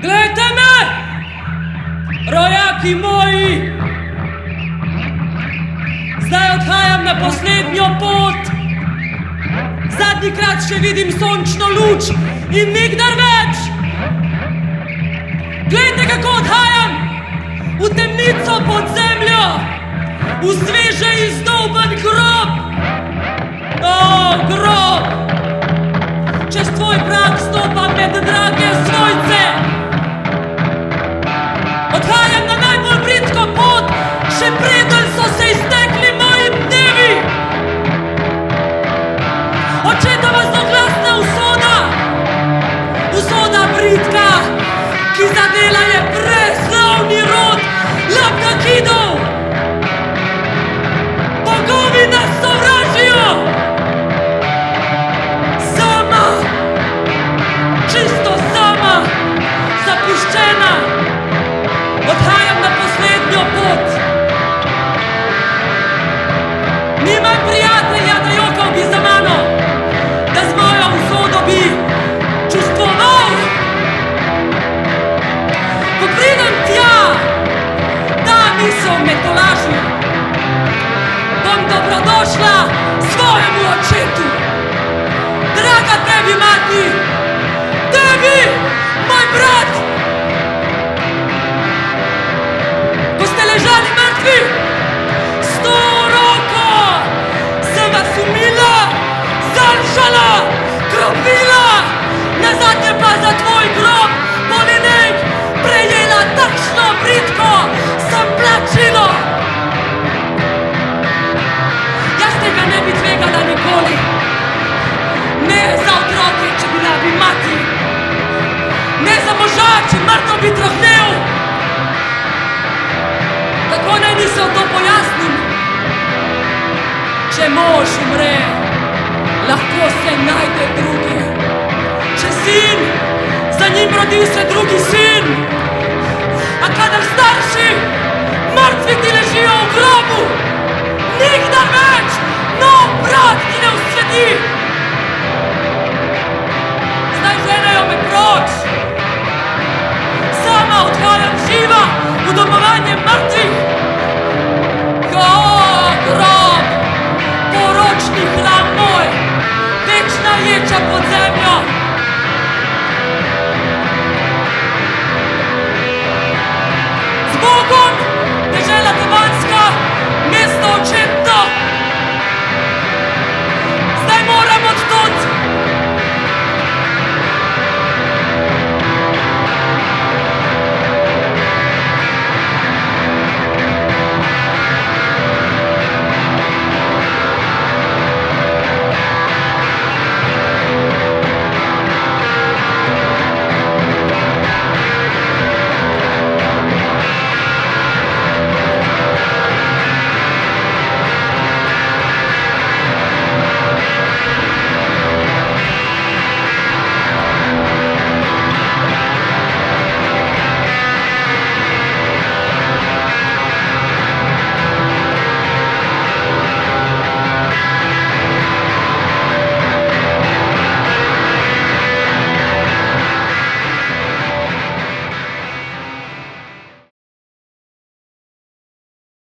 Glejte me, rojaki moji! Zdaj odhajam na poslednjo pot. Zadnjikrat še vidim sončno luč in nikdar več. Glejte, kako odhajam v temnico pod zemljo, v sveže izdolban grob. O, grob! Čez tvoj prag stopam med drage svojce. Odhajam na najbolj bridko pot, še preden so se iztekli moji dnevi. Očetova zloglasna usoda, usoda bridka, ki zadela je preslavni rod Labdakidov. Bogovi nas sovražijo. Sama, čisto sama, zapuščena, odhajam na poslednjo pot. Nimam prijatelja, da jokal bi za mano, da z mojo usodo bi čustvoval. Ko pridem tja, ta misel me tolaži. Bom dobrodošla svojemu očetu. Draga tebi, mati, tebi, moj brat. Ko ste ležali mrtvi, s to roko sem vas umila, zanšala, kropila, nazadnje pa za tvoj grob, Polinek, prejela takšno bridko, sem plačilo. Jaz tega ne bi tvegala nikoli, ne za otroke, če bila bi mati, ne za moža, če mrtvo bi trohnel. Kako naj misel to pojasnim? Če mož umre, lahko se najde drugi. Če sin, za njim rodi se drugi sin. A kadar starši, mrtvi ti ležijo v grobu, nikdar več nov brat ti ne usveti.